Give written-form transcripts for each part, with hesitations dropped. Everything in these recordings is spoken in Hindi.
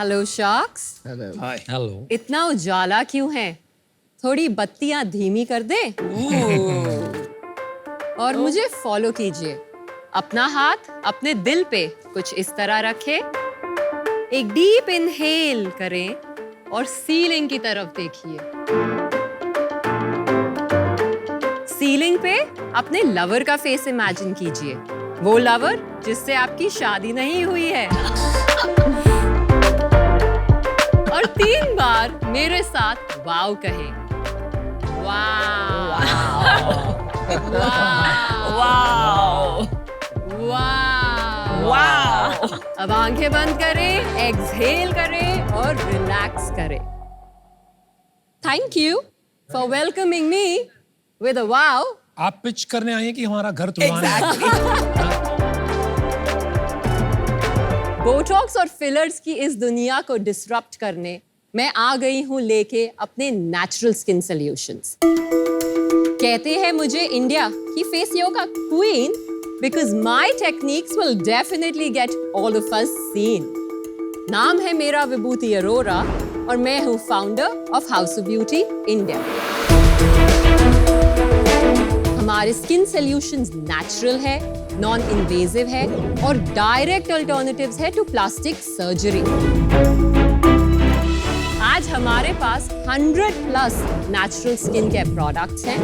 Hello shocks. हाय। हेलो। इतना उजाला क्यों है? थोड़ी बत्तियां धीमी कर दे और मुझे फॉलो कीजिए। अपना हाथ अपने दिल पे कुछ इस तरह रखें, एक डीप इनहेल करें और सीलिंग की तरफ देखिए। सीलिंग पे अपने लवर का फेस इमेजिन कीजिए, वो लवर जिससे आपकी शादी नहीं हुई है। और 3 बार मेरे साथ वाव कहें। वाव वाव वाव वाव वाव। अब आंखें बंद करें, एक्सहेल करें और रिलैक्स करें। Thank you for welcoming me with a wow. आप पिच करने आई हैं कि हमारा घर तुड़वाना है? बोटॉक्स और फिलर्स की इस दुनिया को डिसरप्ट करने मैं आ गई हूँ लेके अपने नेचुरल स्किन सॉल्यूशंस। कहते हैं मुझे इंडिया की face yoga queen because my techniques will definitely get all of us seen. नाम है मेरा विभूति अरोरा और मैं हूँ founder of house of beauty India. हमारे स्किन सॉल्यूशंस नेचुरल है, नॉन इन्वेजिव है और डायरेक्ट अल्टरनेटिव्स है टू प्लास्टिक सर्जरी। आज हमारे पास 100+ नेचुरल स्किन केयर प्रोडक्ट्स हैं,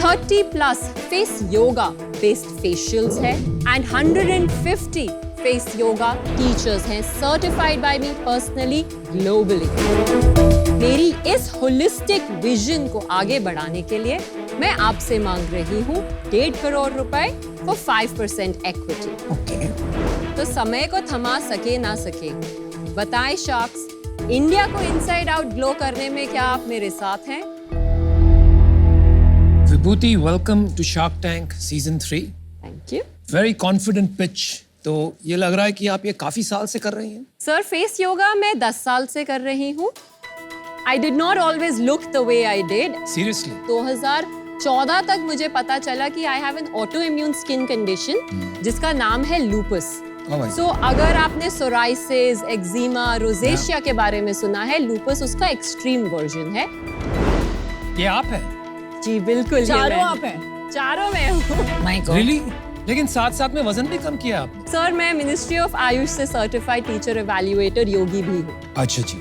30+ फेस योगा बेस्ड फेशियल्स हैं एंड 150 फेस योगा टीचर्स हैं certified by me personally globally. मेरी इस होलिस्टिक विजन को आगे बढ़ाने के लिए मैं आपसे मांग रही हूँ 1.5 करोड़ रुपए फॉर 5% इक्विटी। तो समय को थमा सके ना सके, बताएं शॉक्स, इंडिया को इनसाइड आउट ग्लो करने में क्या आप मेरे साथ हैं? Vibhuti, welcome to Shark Tank season 3। Thank you. Very confident pitch. तो ये लग रहा है कि आप ये काफी साल से कर रही हैं। सर, फेस योगा मैं 10 साल से कर रही हूँ। I did not always look the way I did. Seriously? 2014 तक मुझे पता चला कि I have an autoimmune skin condition जिसका नाम है lupus. So अगर आपने सोराइसिस, एक्जिमा, रोजेशिया के बारे में सुना है, लूपस उसका एक्सट्रीम वर्जन है। ये आप है? जी बिल्कुल। चारों आप हैं? चारों मैं हूँ। Really? लेकिन साथ साथ में वजन भी कम किया आपने? सर, मैं मिनिस्ट्री ऑफ आयुष से सर्टिफाइड टीचर एवेल्युएटर योगी भी हूँ। अच्छा जी।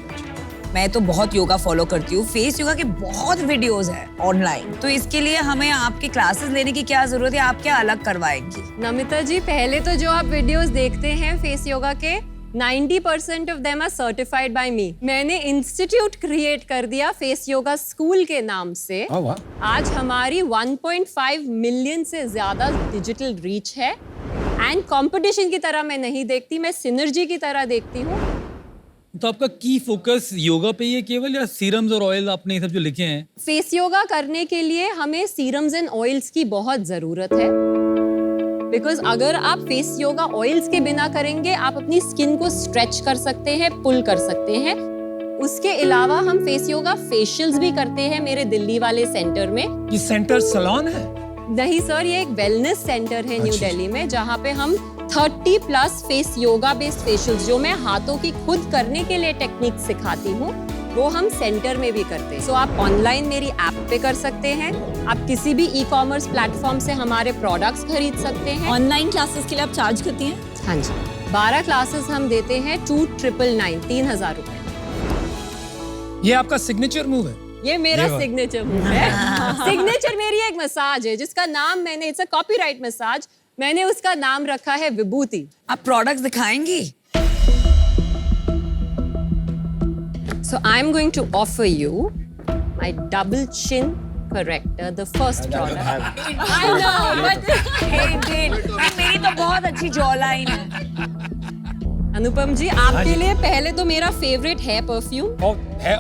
मैं तो बहुत योगा फॉलो करती हूँ। फेस योगा के बहुत वीडियोस हैं ऑनलाइन, तो इसके लिए हमें आपकी क्लासेस लेने की क्या जरूरत है? आप क्या अलग करवाएंगी? नमिता जी, पहले तो जो आप वीडियोस देखते हैं फेस योगा के, 90% of them are certified by me. मैंने इंस्टीट्यूट क्रिएट कर दिया फेस योगा स्कूल के नाम से। आज हमारी 1.5 मिलियन से ज्यादा डिजिटल रीच है एंड कंपटीशन की तरह मैं नहीं देखती, मैं सिनर्जी की तरह देखती हूँ। तो आपका की फोकस योगा पे ही है केवल, या सीरम्स और ऑयल आपने ये सब जो लिखे हैं? फेस योगा करने के लिए हमें सीरम्स एंड ऑयल्स की बहुत जरूरत है, बिकॉज अगर आप फेस योगा ऑयल्स के बिना करेंगे, आप अपनी स्किन को स्ट्रेच कर सकते हैं, पुल कर सकते हैं। उसके अलावा हम फेस योगा फेशियल्स भी करते हैं मेरे दिल्ली वाले सेंटर में। ये सेंटर सैलून है? नहीं सर, ये एक वेलनेस सेंटर है न्यू दिल्ली में, जहाँ पे हम 30+ फेस योगा बेस्ड फेशियल्स, जो मैं हाथों की खुद करने के लिए टेक्निक सिखाती हूँ, वो हम सेंटर में भी करते हैं। सो आप ऑनलाइन मेरी ऐप पे कर सकते हैं, आप किसी भी ई-कॉमर्स प्लेटफॉर्म से हमारे प्रोडक्ट्स खरीद सकते हैं। ऑनलाइन क्लासेस के लिए आप चार्ज करती हैं? हाँ जी, 12 क्लासेस हम देते हैं 2,999, 3,000 रुपए। ये आपका सिग्नेचर मूव है? ये मेरा सिग्नेचर मूव है। सिग्नेचर मेरी एक मसाज है जिसका नाम मैंने, इट्स अ कॉपीराइट मसाज, मैंने उसका नाम रखा है विभूति। आप products दिखाएंगी? So I'm going to offer you my double chin corrector, the first product. I know, but मेरी तो बहुत अच्छी जॉ लाइन है। अनुपम जी, आपके लिए पहले तो मेरा फेवरेट है परफ्यूम। है?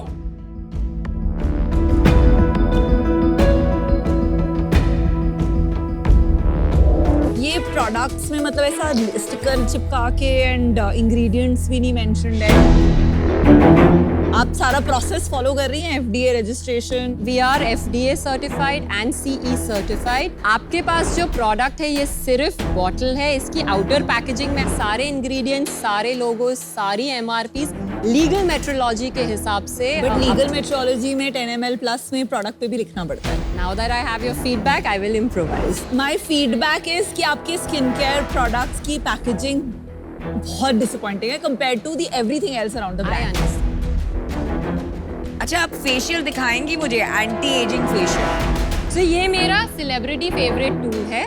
ये प्रोडक्ट्स में मतलब ऐसा स्टिकर चिपका के एंड इंग्रेडिएंट्स भी नहीं मेंशन्ड है। आप सारा प्रोसेस फॉलो कर रही हैं, FDA registration? We are FDA certified and CE certified. आपके पास जो प्रोडक्ट है ये सिर्फ बॉटल है, इसकी आउटर पैकेजिंग में सारे इंग्रेडिएंट्स, सारे लोगोज, सारी MRPs लीगल मेट्रोलॉजी के हिसाब से। बट लीगल मेट्रोलॉजी में 10 ml प्लस में प्रोडक्ट पे भी लिखना पड़ता है। Now that I have your feedback, I will improvise. My feedback is कि आपके स्किन केयर प्रोडक्ट्स की पैकेजिंग बहुत डिसअपॉइंटिंग है compared to the everything else around the I brand. understand. अच्छा, आप फेशियल दिखाएंगी मुझे, एंटी एजिंग फेशियल। तो ये मेरा सेलिब्रिटी फेवरेट टूल है।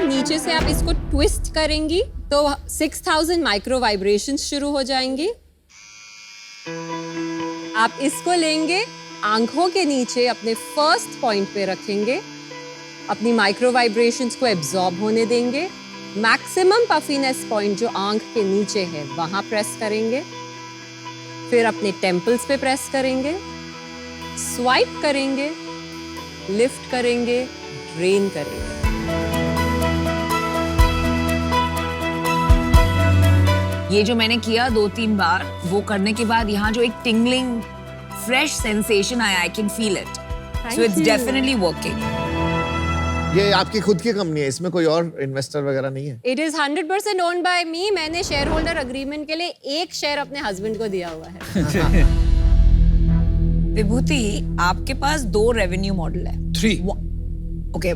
नीचे से आप इसको ट्विस्ट करेंगी तो 6000 माइक्रो वाइब्रेशंस शुरू हो जाएंगी। आप इसको लेंगे, आंखों के नीचे अपने फर्स्ट पॉइंट पे रखेंगे, अपनी माइक्रो वाइब्रेशंस को एब्जॉर्ब होने देंगे। मैक्सिमम पफीनेस पॉइंट जो आंख के नीचे है वहां प्रेस करेंगे, फिर अपने टेम्पल्स पे प्रेस करेंगे, स्वाइप करेंगे, लिफ्ट करेंगे, ड्रेन करेंगे। ये जो मैंने किया 2-3 बार, वो करने के बाद यहाँ जो एक टिंगलिंग फ्रेश सेंसेशन आया, I can feel it, so it's you. Definitely working. ये आपकी खुद की कंपनी है, इसमें कोई और इन्वेस्टर वगैरह नहीं है? It is 100% owned by me. मैंने शेयर होल्डर अग्रीमेंट के लिए एक शेयर अपने हस्बैंड को दिया हुआ है। विभूति, आपके पास 2 रेवेन्यू मॉडल है। 3. ओके,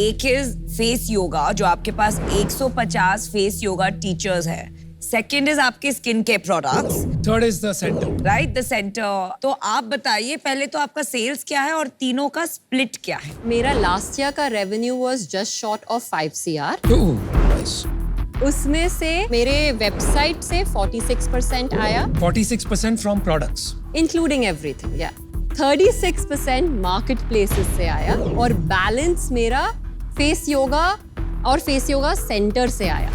एक इज फेस योगा, जो आपके पास 150 फेस योगा टीचर्स है। सेकंड इज आपके skin care products, Third is the center. Right, the centre. तो आप बताइए पहले तो आपका सेल्स क्या है और तीनों का स्प्लिट क्या है? मेरा लास्ट ईयर का revenue was just short of 5 CR। Oh, nice. उसमें से मेरे वेबसाइट से 46% आया, 46% from products. इंक्लूडिंग एवरीथिंग, या 36% मार्केट प्लेसेस से आया और बैलेंस मेरा फेस योगा और फेस योगा सेंटर से आया।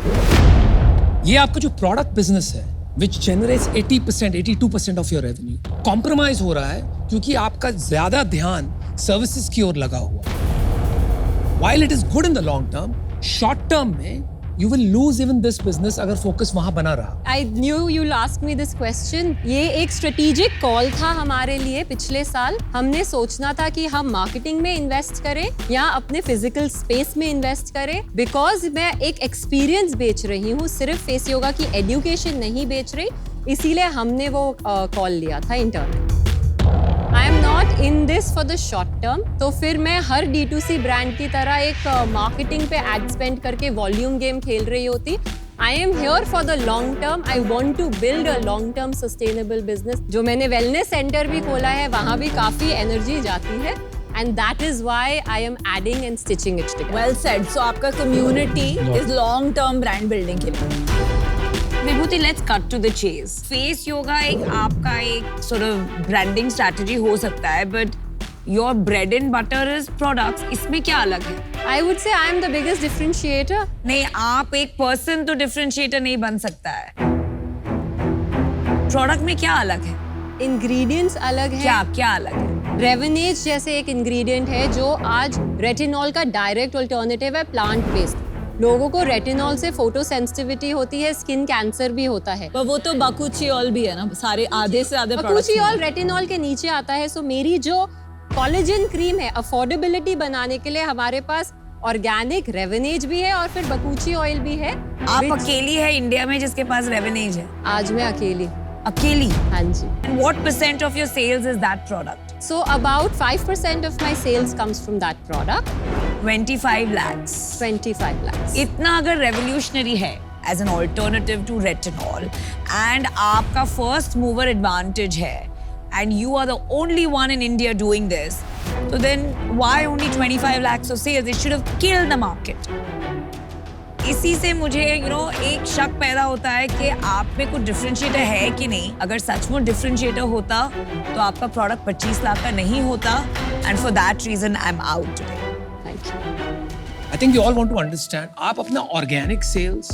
ये आपका जो प्रोडक्ट बिजनेस है which generates 80%, 82% of your revenue, compromise हो रहा है क्योंकि आपका ज्यादा ध्यान सर्विसेज की ओर लगा हुआ है। While it is good in the long term, short term में you will lose even this business अगर फोकस वहां बना रहा। I knew you'll ask me this question. ये एक स्ट्रेटेजिक कॉल था हमारे लिए। पिछले साल हमने सोचना था कि हम मार्केटिंग में इन्वेस्ट करें या अपने फिजिकल स्पेस में इन्वेस्ट करें, बिकॉज मैं एक एक्सपीरियंस बेच रही हूँ, सिर्फ फेस योगा की एजुकेशन नहीं बेच रही, इसीलिए हमने वो कॉल लिया था internal. I am not in this for the short term. तो फिर मैं हर D2C ब्रांड की तरह एक मार्केटिंग पे एड स्पेंड करके वॉल्यूम गेम खेल रही होती। I am here for the long term. I want to build a long term sustainable business. जो मैंने वेलनेस सेंटर भी खोला है वहाँ भी काफी एनर्जी जाती है, and that is why I am adding and stitching it together. Well said. So आपका community is long term brand building के लिए। Vibhuti, let's cut to the chase. Face yoga एक आपका एक सॉर्ट ऑफ ब्रांडिंग स्ट्रैटेजी हो सकता है, but your bread and butter is products. इसमें क्या अलग है? I would say I am the biggest differentiator. नहीं, आप एक पर्सन तो डिफरेंशिएटर नहीं बन सकता है। प्रोडक्ट में क्या अलग है? Ingredients अलग है। क्या क्या अलग है? रेवेनेज जैसे एक इंग्रेडिएंट है जो आज रेटिनॉल का डायरेक्ट अल्टरनेटिव है, प्लांट बेस्ड। लोगों को रेटिनॉल से फोटो सेंसिटिविटी होती है, स्किन कैंसर भी होता है। पर वो तो बाकुचियोल भी है ना, सारे आधे से ज्यादा बाकुचियोल रेटिनॉल के नीचे आता है। सो मेरी जो कोलेजन क्रीम है, अफोर्डेबिलिटी बनाने के लिए हमारे पास ऑर्गेनिक रेवेनेज भी है और फिर बकुची ऑयल भी है। आप अकेली है इंडिया में जिसके पास रेवेनेज है? आज मैं अकेली। अकेली? हाँ जी। And what percent of your sales is that product? So about 5% of my sales comes from that product. 25 lakhs. 25 lakhs. इतना अगर revolutionary है as an alternative to retinol and आपका first mover advantage है and you are the only one in India doing this, so then why only 25 lakhs of sales? It should have killed the market. इसी से मुझे एक शक पैदा होता है कि आप में कुछ डिफरेंशिएटर है कि नहीं। अगर सचमुच डिफरेंशिएटर होता तो आपका प्रोडक्ट 25 लाख का नहीं होता, and for that reason I am out today. Thank you. I think you all want to understand, आप अपना organic sales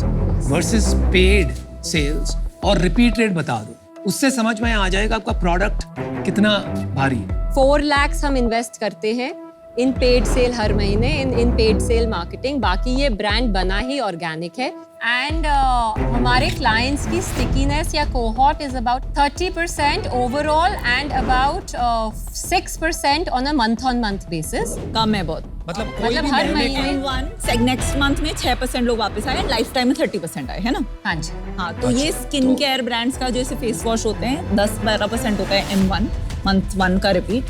versus paid sales और रिपीट रेट बता दो, उससे समझ में आ जाएगा आपका प्रोडक्ट कितना भारी है। 4 lakhs हम इन्वेस्ट करते हैं इन पेड सेल हर महीने, इन पेड सेल मार्केटिंग। बाकी ये ब्रांड बना ही ऑर्गेनिक है। एंड हमारे क्लाइंट्स की स्टिकीनेस या cohort is about 30% overall and about 6% on a month on month basis. कम है बहुत। मतलब कोई भी हर महीने महीने नेक्स्ट मंथ में 6% लोग वापस आए, लाइफ टाइम में 30% आए, है ना? हाँ जी। हाँ, तो ये स्किन केयर ब्रांड्स का जैसे फेस वॉश होते हैं 10-12% होता है M1 मंथ 1 का रिपीट,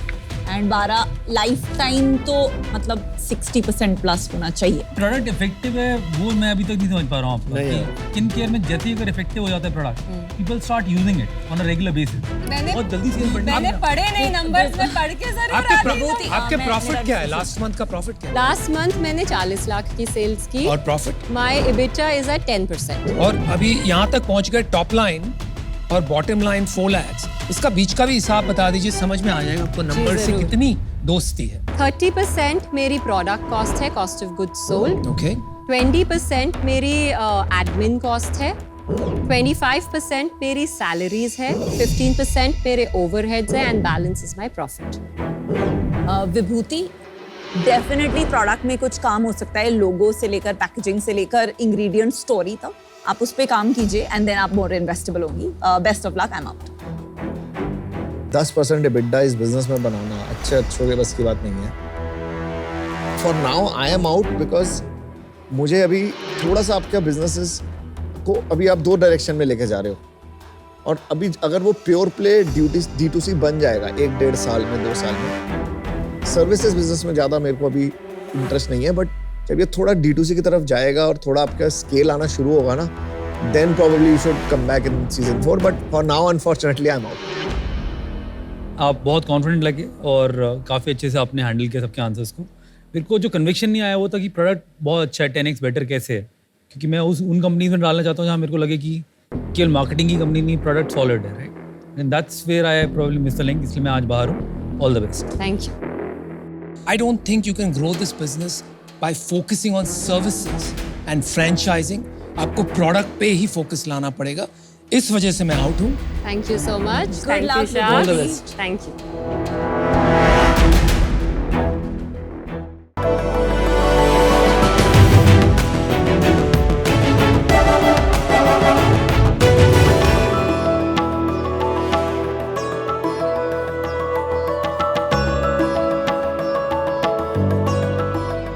एंड 12 लाइफ टाइम तो मतलब 60% प्लस होना चाहिए। प्रोडक्ट इफेक्टिव है वो मैं अभी तक नहीं समझ पा रहा हूँ आपको। स्किन केयर में जैसे ही अगर इफेक्टिव हो जाता है product, people start using it on a regular basis. बहुत जल्दी सेल बढ़ने मैंने पढ़े नहीं नंबर्स में पढ़ के जरूर आपके प्रॉफिट क्या है? लास्ट मंथ का प्रॉफिट क्या है? लास्ट मंथ मैंने 40 लाख की सेल्स की। और profit? My EBITDA is at 10%। और अभी यहाँ तक पहुँच गए, टॉप लाइन और बॉटम लाइन 4 lakhs। इसका बीच का भी हिसाब बता दीजिए, समझ में आ जाएगा आपको नंबर से जरूर। कितनी दोस्ती है। 30% मेरी प्रोडक्ट कॉस्ट है, cost of goods sold. Okay 20% मेरी एडमिन कॉस्ट है, 25% मेरी सैलरीज है, 15% मेरे ओवरहेड्स है and balance is my profit. Vibhuti, definitely product में कुछ काम हो सकता है, लोगो से लेकर पैकेजिंग से लेकर इंग्रेडिएंट स्टोरी तक। आप उस पे काम कीजिए एंड देन आप मोर इन्वेस्टेबल होंगी। Best of luck, I am out. 10% EBITDA इस बिजनेस में बनाना अच्छों के बस की बात नहीं है। For now I am out because मुझे अभी थोड़ा सा आपका बिजनेसेस को अभी आप 2 डायरेक्शन में लेके जा रहे हो, और अभी अगर वो प्योर प्ले D2C बन जाएगा 1-1.5 साल में, 2 साल में, सर्विसेज बिजनेस में ज़्यादा मेरे को अभी इंटरेस्ट नहीं है। बट जब ये थोड़ा D2C की तरफ जाएगा और थोड़ा आपका स्केल आना शुरू होगा ना, then probably you should come back in season 4. But for now, unfortunately, I'm out. आप बहुत कॉन्फिडेंट लगे और काफ़ी अच्छे से आपने हैंडल किया सबके आंसर्स को। मेरे को जो कन्विक्शन नहीं आया वो था कि प्रोडक्ट बहुत अच्छा है, 10x बेटर कैसे है, क्योंकि मैं उन कंपनीज में डालना चाहता हूँ जहाँ मेरे को लगे कि केवल मार्केटिंग की कंपनी नहीं, प्रोडक्ट सॉलिड है, right? And that's where I problem miss the link, इसलिए मैं आज बाहर हूँ। All the best. Thank you. I don't think you can grow this business by focusing on services and franchising. आपको प्रोडक्ट पे ही फोकस लाना पड़ेगा। इस वजह से मैं आउट हूँ। Thank you so much. Good thank you luck with Shah. all the best. Thank you.